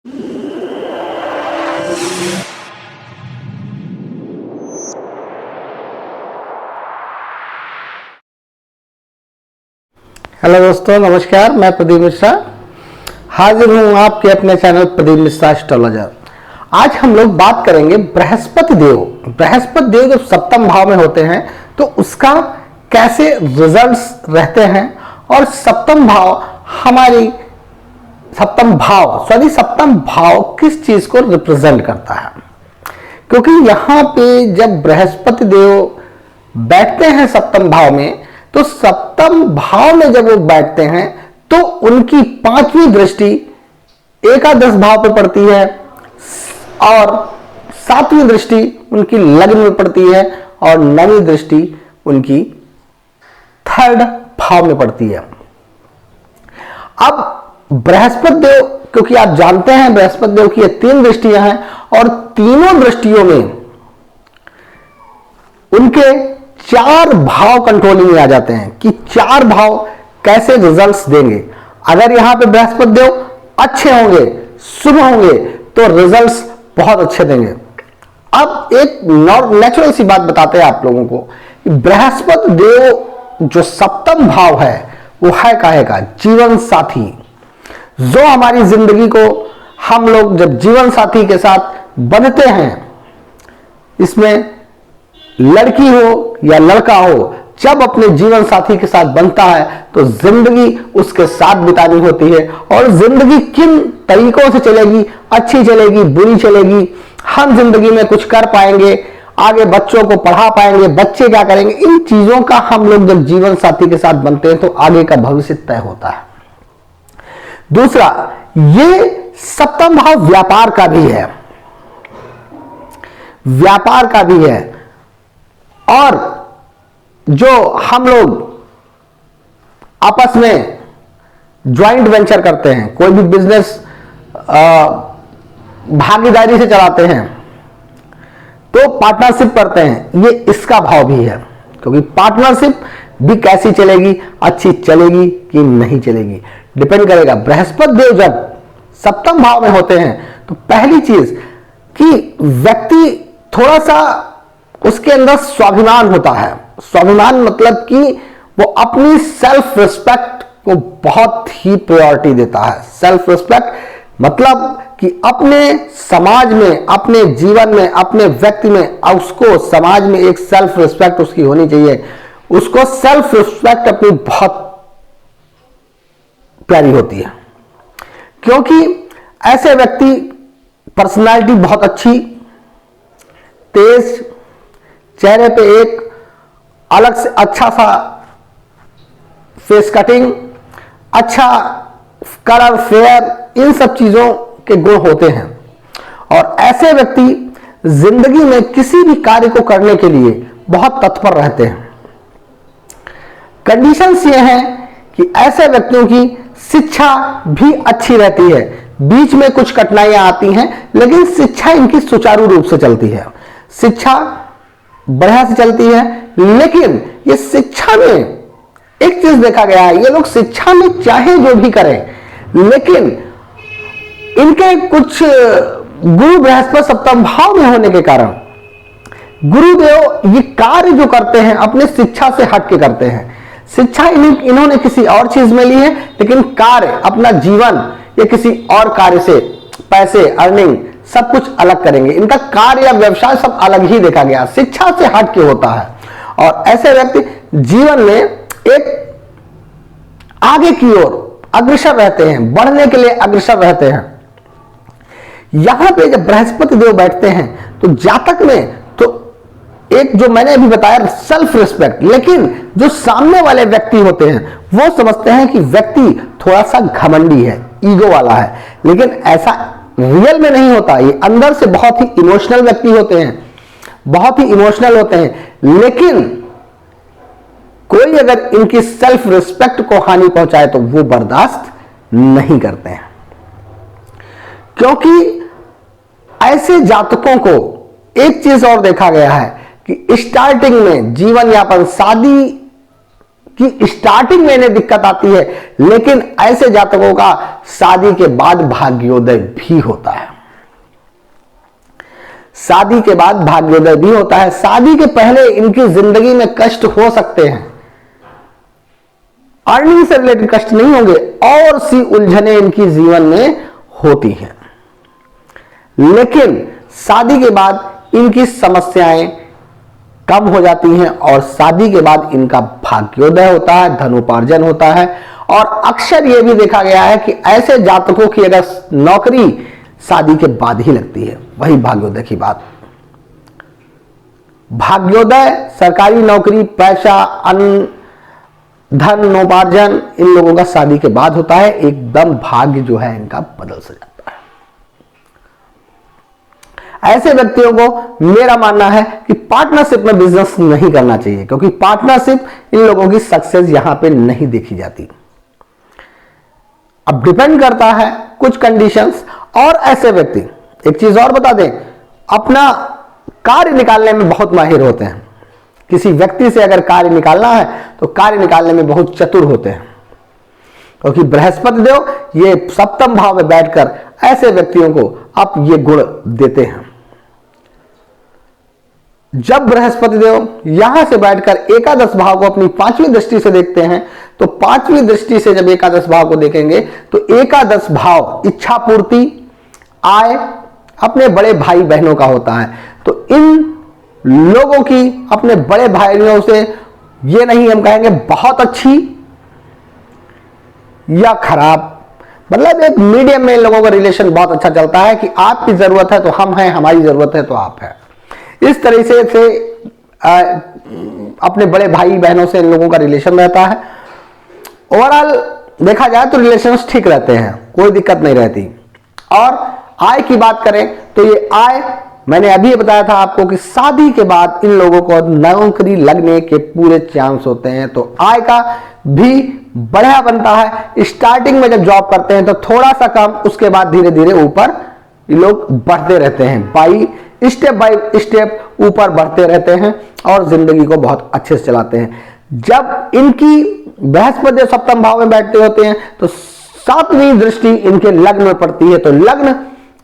Hello दोस्तों, नमस्कार। मैं प्रदीप मिश्रा हाजिर हूं आपके अपने चैनल प्रदीप मिश्रा एस्ट्रोलॉजर। आज हम लोग बात करेंगे बृहस्पति देव। बृहस्पति देव जब सप्तम भाव में होते हैं तो उसका कैसे रिजल्ट्स रहते हैं और सप्तम भाव किस चीज को रिप्रेजेंट करता है। क्योंकि यहां पे जब बृहस्पति देव बैठते हैं सप्तम भाव में, तो सप्तम भाव में जब वो बैठते हैं तो उनकी पांचवी दृष्टि एकादश भाव पे पड़ती है और सातवीं दृष्टि उनकी लग्न में पड़ती है और नवीं दृष्टि उनकी थर्ड भाव में पड़ती है। अब बृहस्पति देव, क्योंकि आप जानते हैं बृहस्पति देव की ये तीन दृष्टियां हैं और तीनों दृष्टियों में उनके चार भाव कंट्रोलिंग में आ जाते हैं कि चार भाव कैसे रिजल्ट्स देंगे। अगर यहां पे बृहस्पति देव अच्छे होंगे, शुभ होंगे, तो रिजल्ट्स बहुत अच्छे देंगे। अब एक नेचुरल सी बात बताते हैं आप लोगों को कि बृहस्पति देव जो सप्तम भाव है वो है काहे का? जीवन साथी। जो हमारी जिंदगी को हम लोग जब जीवन साथी के साथ बंधते हैं, इसमें लड़की हो या लड़का हो, जब अपने जीवन साथी के साथ बनता है तो जिंदगी उसके साथ बितानी होती है। और जिंदगी किन तरीकों से चलेगी, अच्छी चलेगी, बुरी चलेगी, हम जिंदगी में कुछ कर पाएंगे, आगे बच्चों को पढ़ा पाएंगे, बच्चे क्या करेंगे, इन चीजों का हम लोग जब जीवन साथी के साथ बनते हैं तो आगे का भविष्य तय होता है। दूसरा, ये सप्तम भाव व्यापार का भी है, व्यापार का भी है। और जो हम लोग आपस में ज्वाइंट वेंचर करते हैं, कोई भी बिजनेस भागीदारी से चलाते हैं तो पार्टनरशिप करते हैं, ये इसका भाव भी है। क्योंकि पार्टनरशिप भी कैसी चलेगी, अच्छी चलेगी कि नहीं चलेगी, डिपेंड करेगा। बृहस्पति देव जब सप्तम भाव में होते हैं तो पहली चीज कि व्यक्ति थोड़ा सा उसके अंदर स्वाभिमान होता है। स्वाभिमान मतलब कि वो अपनी सेल्फ रिस्पेक्ट को बहुत ही प्रायोरिटी देता है। सेल्फ रिस्पेक्ट मतलब कि अपने समाज में, अपने जीवन में, अपने व्यक्ति में उसको समाज में एक सेल्फ रिस्पेक्ट उसकी होनी चाहिए। उसको सेल्फ रिस्पेक्ट अपनी बहुत प्यारी होती है, क्योंकि ऐसे व्यक्ति पर्सनालिटी बहुत अच्छी, तेज, चेहरे पे एक अलग से अच्छा सा फेस कटिंग, अच्छा कलर, फेयर, इन सब चीजों के गुण होते हैं। और ऐसे व्यक्ति जिंदगी में किसी भी कार्य को करने के लिए बहुत तत्पर रहते हैं। कंडीशंस ये हैं कि ऐसे व्यक्तियों की शिक्षा भी अच्छी रहती है। बीच में कुछ कठिनाइयां आती हैं, लेकिन शिक्षा इनकी सुचारू रूप से चलती है, शिक्षा बढ़िया से चलती है। लेकिन ये शिक्षा में एक चीज देखा गया है, ये लोग शिक्षा में चाहे जो भी करें, लेकिन इनके कुछ गुरु बृहस्पति सप्तम भाव में होने के कारण गुरुदेव ये कार्य जो करते हैं अपने शिक्षा से हट के करते हैं। शिक्षा इन्होंने किसी और चीज में ली है, लेकिन कार्य, अपना जीवन ये किसी और कार्य से, पैसे, अर्निंग सब कुछ अलग करेंगे। इनका कार्य या व्यवसाय सब अलग ही देखा गया, शिक्षा से हट के होता है। और ऐसे व्यक्ति जीवन में एक आगे की ओर अग्रसर रहते हैं, बढ़ने के लिए अग्रसर रहते हैं। यहां पे जब बृहस्पति देव बैठते हैं तो जातक में तो एक जो मैंने अभी बताया सेल्फ रिस्पेक्ट, लेकिन जो सामने वाले व्यक्ति होते हैं वो समझते हैं कि व्यक्ति थोड़ा सा घमंडी है, ईगो वाला है, लेकिन ऐसा रियल में नहीं होता। ये अंदर से बहुत ही इमोशनल व्यक्ति होते हैं, बहुत ही इमोशनल होते हैं। लेकिन कोई अगर इनकी सेल्फ रिस्पेक्ट को हानि पहुंचाए तो वो बर्दाश्त नहीं करते हैं। क्योंकि ऐसे जातकों को एक चीज और देखा गया है कि स्टार्टिंग में जीवन यापन, शादी कि स्टार्टिंग में इन्हें दिक्कत आती है, लेकिन ऐसे जातकों का शादी के बाद भाग्योदय भी होता है। शादी के बाद भाग्योदय भी होता है। शादी के पहले इनकी जिंदगी में कष्ट हो सकते हैं, अर्निंग से रिलेटेड कष्ट नहीं होंगे, और सी उलझने इनकी जीवन में होती हैं, लेकिन शादी के बाद इनकी समस्याएं कम हो जाती हैं और शादी के बाद इनका भाग्योदय होता है, धनोपार्जन होता है। और अक्सर यह भी देखा गया है कि ऐसे जातकों की अगर नौकरी शादी के बाद ही लगती है, वही भाग्योदय की बात। भाग्योदय, सरकारी नौकरी, पैसा, अन्न, धन, नोपार्जन इन लोगों का शादी के बाद होता है। एकदम भाग्य जो है इनका बदल से जाता है। ऐसे व्यक्तियों को मेरा मानना है कि पार्टनरशिप में बिजनेस नहीं करना चाहिए, क्योंकि पार्टनरशिप इन लोगों की सक्सेस यहां पे नहीं देखी जाती। अब डिपेंड करता है कुछ कंडीशंस। और ऐसे व्यक्ति, एक चीज और बता दें, अपना कार्य निकालने में बहुत माहिर होते हैं। किसी व्यक्ति से अगर कार्य निकालना है तो कार्य निकालने में बहुत चतुर होते हैं, क्योंकि बृहस्पति देव ये सप्तम भाव में बैठकर ऐसे व्यक्तियों को आप ये गुण देते हैं। जब बृहस्पति देव यहां से बैठकर एकादश भाव को अपनी 5वीं दृष्टि से देखते हैं, तो 5वीं दृष्टि से जब एकादश भाव को देखेंगे तो एकादश भाव इच्छा पूर्ति, आय, अपने बड़े भाई बहनों का होता है। तो इन लोगों की अपने बड़े भाइयों से ये नहीं हम कहेंगे बहुत अच्छी या खराब, मतलब एक मीडियम में इन लोगों का रिलेशन बहुत अच्छा चलता है कि आपकी जरूरत है तो हम हैं, हमारी जरूरत है तो आप हैं। इस तरह से अपने बड़े भाई बहनों से इन लोगों का रिलेशन रहता है। ओवरऑल देखा जाए तो रिलेशंस ठीक रहते हैं, कोई दिक्कत नहीं रहती। और आय की बात करें तो ये आय, मैंने अभी बताया था आपको कि शादी के बाद इन लोगों को नौकरी लगने के पूरे चांस होते हैं, तो आय का भी बढ़िया बनता है। स्टार्टिंग में जब जॉब करते हैं तो थोड़ा सा कम, उसके बाद धीरे धीरे ऊपर ये लोग बढ़ते रहते हैं, स्टेप बाय स्टेप ऊपर बढ़ते रहते हैं और जिंदगी को बहुत अच्छे से चलाते हैं। जब इनकी बृहस्पति सप्तम भाव में बैठते होते हैं तो 7वीं दृष्टि इनके लग्न में पड़ती है। तो लग्न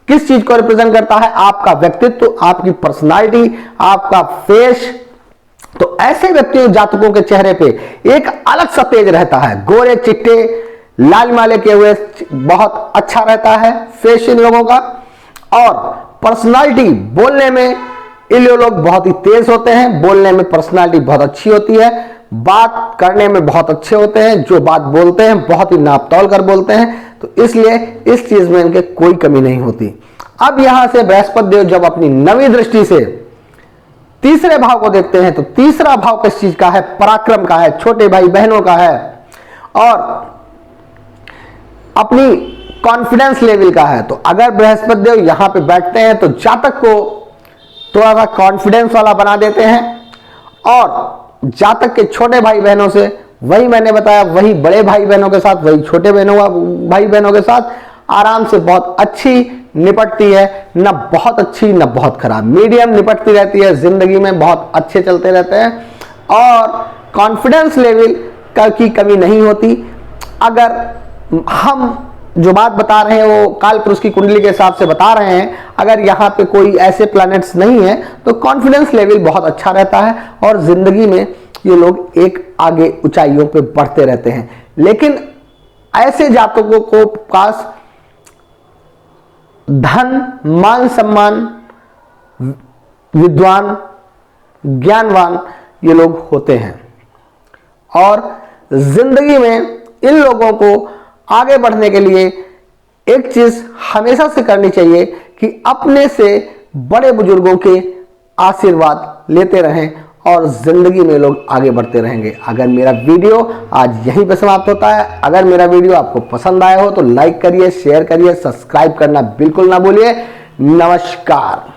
किस चीज को रिप्रेजेंट करता है? आपका व्यक्तित्व, आपकी पर्सनालिटी, आपका फेस। तो ऐसे व्यक्तियों जातकों के चेहरे पे एक अलग सा तेज रहता है, गोरे चिट्टे लाल माले के हुए बहुत अच्छा रहता है फेस इन लोगों का। और पर्सनालिटी, बोलने में इन लोग बहुत ही तेज होते हैं, बोलने में पर्सनालिटी बहुत अच्छी होती है, बात करने में बहुत अच्छे होते हैं, जो बात बोलते हैं बहुत ही नाप तौल कर बोलते हैं। तो इसलिए इस चीज में इनके कोई कमी नहीं होती। अब यहां से बृहस्पति देव जब अपनी 9वीं दृष्टि से तीसरे भाव को देखते हैं तो तीसरा भाव किस चीज का है? पराक्रम का है, छोटे भाई बहनों का है और अपनी कॉन्फिडेंस लेवल का है। तो अगर बृहस्पति देव यहां पे बैठते हैं तो जातक को थोड़ा सा कॉन्फिडेंस वाला बना देते हैं और जातक के छोटे भाई बहनों से, वही मैंने बताया, वही बड़े भाई बहनों के साथ, वही छोटे भाई बहनों के साथ आराम से बहुत अच्छी निपटती है, ना बहुत अच्छी ना बहुत खराब, मीडियम निपटती रहती है, जिंदगी में बहुत अच्छे चलते रहते हैं और कॉन्फिडेंस लेवल की कमी नहीं होती। अगर हम जो बात बता रहे हैं वो काल पुरुष की कुंडली के हिसाब से बता रहे हैं, अगर यहाँ पे कोई ऐसे प्लैनेट्स नहीं है तो कॉन्फिडेंस लेवल बहुत अच्छा रहता है और जिंदगी में ये लोग एक आगे ऊंचाइयों पे बढ़ते रहते हैं। लेकिन ऐसे जातकों को पास धन, मान सम्मान, विद्वान, ज्ञानवान ये लोग होते हैं और जिंदगी में इन लोगों को आगे बढ़ने के लिए एक चीज हमेशा से करनी चाहिए कि अपने से बड़े बुजुर्गों के आशीर्वाद लेते रहें और जिंदगी में लोग आगे बढ़ते रहेंगे। अगर मेरा वीडियो आज यहीं पे समाप्त होता है। अगर मेरा वीडियो आपको पसंद आया हो तो लाइक करिए, शेयर करिए, सब्सक्राइब करना बिल्कुल ना भूलिए। नमस्कार।